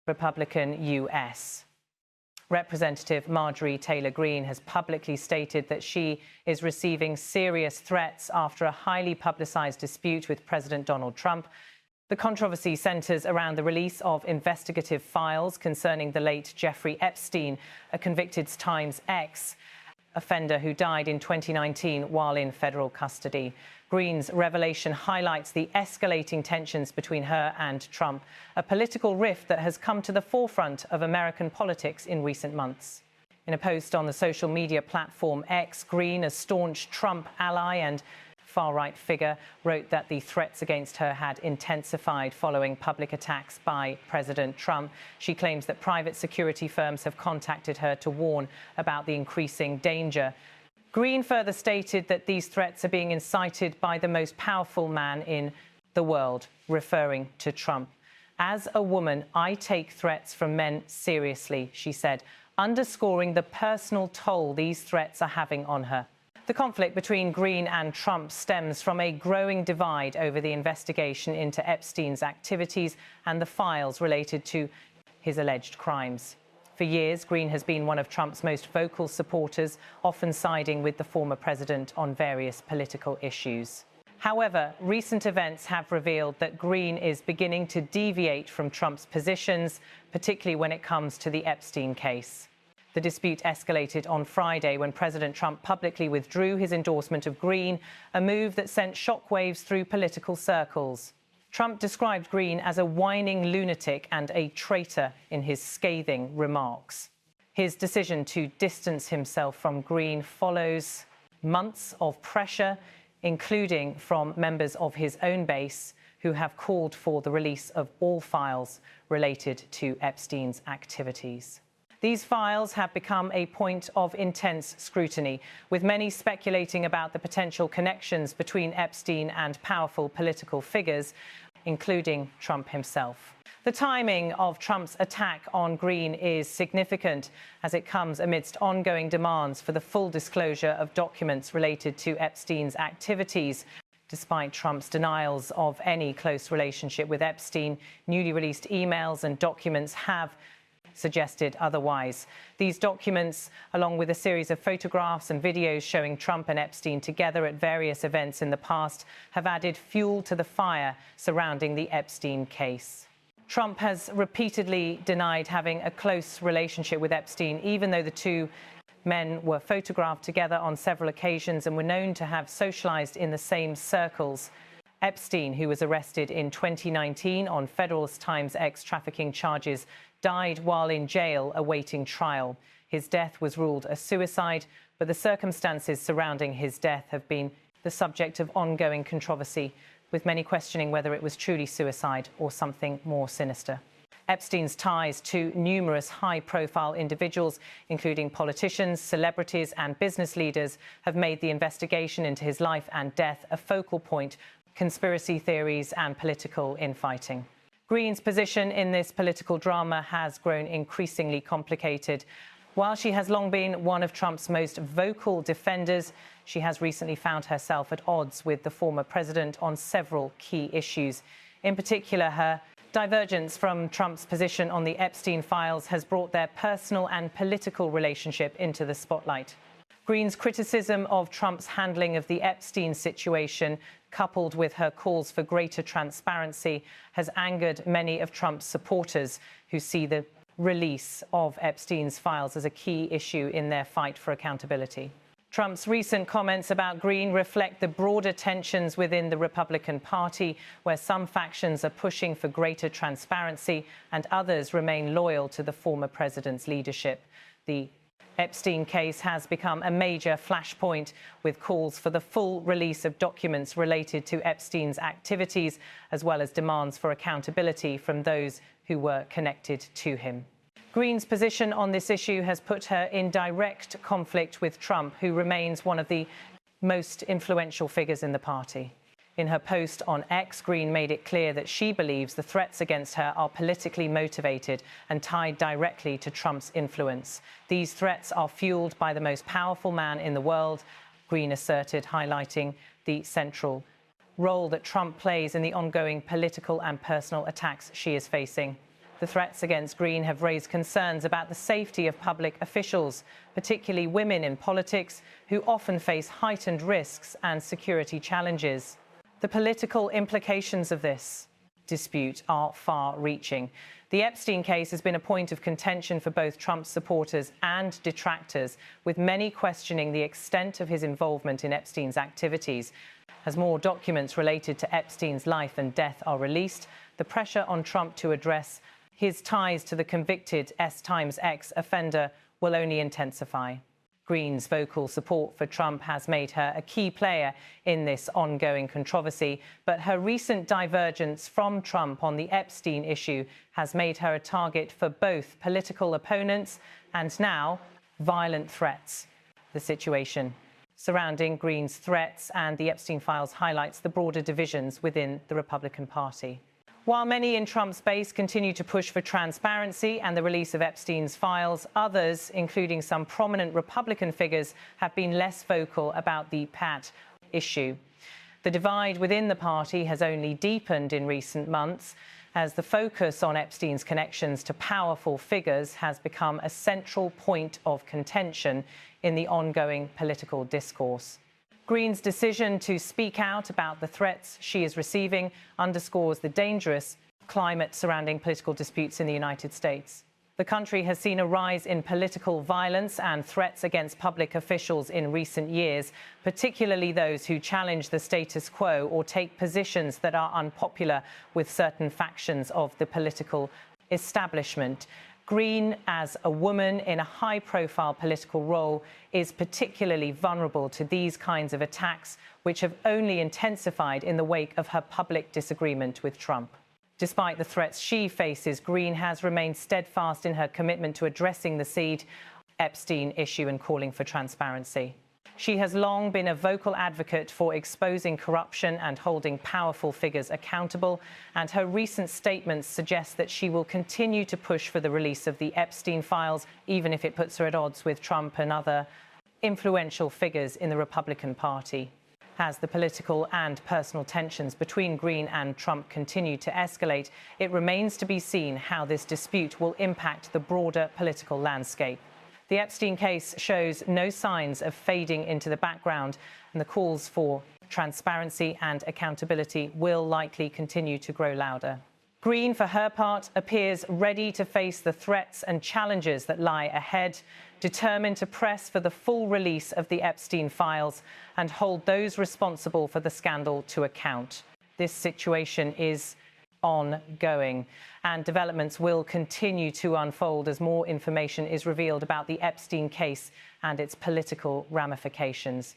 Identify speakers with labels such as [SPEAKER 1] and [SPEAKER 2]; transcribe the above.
[SPEAKER 1] Republican U.S. Representative Marjorie Taylor Greene has publicly stated that she is receiving serious threats after a highly publicized dispute with President Donald Trump. The controversy centers around the release of investigative files concerning the late Jeffrey Epstein, a convicted Times ex-offender who died in 2019 while in federal custody. Greene's revelation highlights the escalating tensions between her and Trump, a political rift that has come to the forefront of American politics in recent months. In a post on the social media platform X, Greene, a staunch Trump ally and far-right figure, wrote that the threats against her had intensified following public attacks by President Trump. She claims that private security firms have contacted her to warn about the increasing danger. Greene further stated that these threats are being incited by the most powerful man in the world, referring to Trump. "As a woman, I take threats from men seriously," she said, underscoring the personal toll these threats are having on her. The conflict between Greene and Trump stems from a growing divide over the investigation into Epstein's activities and the files related to his alleged crimes. For years, Greene has been one of Trump's most vocal supporters, often siding with the former president on various political issues. However, recent events have revealed that Greene is beginning to deviate from Trump's positions, particularly when it comes to the Epstein case. The dispute escalated on Friday when President Trump publicly withdrew his endorsement of Greene, a move that sent shockwaves through political circles. Trump described Greene as a whining lunatic and a traitor in his scathing remarks. His decision to distance himself from Greene follows months of pressure, including from members of his own base, who have called for the release of all files related to Epstein's activities. These files have become a point of intense scrutiny, with many speculating about the potential connections between Epstein and powerful political figures, including Trump himself. The timing of Trump's attack on Greene is significant, as it comes amidst ongoing demands for the full disclosure of documents related to Epstein's activities. Despite Trump's denials of any close relationship with Epstein, newly released emails and documents have suggested otherwise. These documents, along with a series of photographs and videos showing Trump and Epstein together at various events in the past, have added fuel to the fire surrounding the Epstein case. Trump has repeatedly denied having a close relationship with Epstein, even though the two men were photographed together on several occasions and were known to have socialized in the same circles. Epstein, who was arrested in 2019 on federal Times trafficking charges, died while in jail awaiting trial. His death was ruled a suicide, but the circumstances surrounding his death have been the subject of ongoing controversy, with many questioning whether it was truly suicide or something more sinister. Epstein's ties to numerous high-profile individuals, including politicians, celebrities and business leaders, have made the investigation into his life and death a focal point, conspiracy theories and political infighting. Greene's position in this political drama has grown increasingly complicated. While she has long been one of Trump's most vocal defenders, she has recently found herself at odds with the former president on several key issues. In particular, her divergence from Trump's position on the Epstein files has brought their personal and political relationship into the spotlight. Greene's criticism of Trump's handling of the Epstein situation, coupled with her calls for greater transparency, has angered many of Trump's supporters, who see the release of Epstein's files as a key issue in their fight for accountability. Trump's recent comments about Greene reflect the broader tensions within the Republican Party, where some factions are pushing for greater transparency and others remain loyal to the former president's leadership. The Epstein case has become a major flashpoint, with calls for the full release of documents related to Epstein's activities, as well as demands for accountability from those who were connected to him. Greene's position on this issue has put her in direct conflict with Trump, who remains one of the most influential figures in the party. In her post on X, Greene made it clear that she believes the threats against her are politically motivated and tied directly to Trump's influence. These threats are fueled by the most powerful man in the world, Greene asserted, highlighting the central role that Trump plays in the ongoing political and personal attacks she is facing. The threats against Greene have raised concerns about the safety of public officials, particularly women in politics, who often face heightened risks and security challenges. The political implications of this dispute are far-reaching. The Epstein case has been a point of contention for both Trump's supporters and detractors, with many questioning the extent of his involvement in Epstein's activities. As more documents related to Epstein's life and death are released, the pressure on Trump to address his ties to the convicted S-Times ex-offender will only intensify. Greene's vocal support for Trump has made her a key player in this ongoing controversy, but her recent divergence from Trump on the Epstein issue has made her a target for both political opponents and now violent threats. The situation surrounding Greene's threats and the Epstein files highlights the broader divisions within the Republican Party. While many in Trump's base continue to push for transparency and the release of Epstein's files, others, including some prominent Republican figures, have been less vocal about the Pat issue. The divide within the party has only deepened in recent months as the focus on Epstein's connections to powerful figures has become a central point of contention in the ongoing political discourse. Greene's decision to speak out about the threats she is receiving underscores the dangerous climate surrounding political disputes in the United States. The country has seen a rise in political violence and threats against public officials in recent years, particularly those who challenge the status quo or take positions that are unpopular with certain factions of the political establishment. Greene, as a woman in a high-profile political role, is particularly vulnerable to these kinds of attacks, which have only intensified in the wake of her public disagreement with Trump. Despite the threats she faces, Greene has remained steadfast in her commitment to addressing the Feud Epstein issue and calling for transparency. She has long been a vocal advocate for exposing corruption and holding powerful figures accountable, and her recent statements suggest that she will continue to push for the release of the Epstein files, even if it puts her at odds with Trump and other influential figures in the Republican Party. As the political and personal tensions between Greene and Trump continue to escalate, it remains to be seen how this dispute will impact the broader political landscape. The Epstein case shows no signs of fading into the background, and the calls for transparency and accountability will likely continue to grow louder. Greene, for her part, appears ready to face the threats and challenges that lie ahead, determined to press for the full release of the Epstein files and hold those responsible for the scandal to account. This situation is ongoing, and developments will continue to unfold as more information is revealed about the Epstein case and its political ramifications.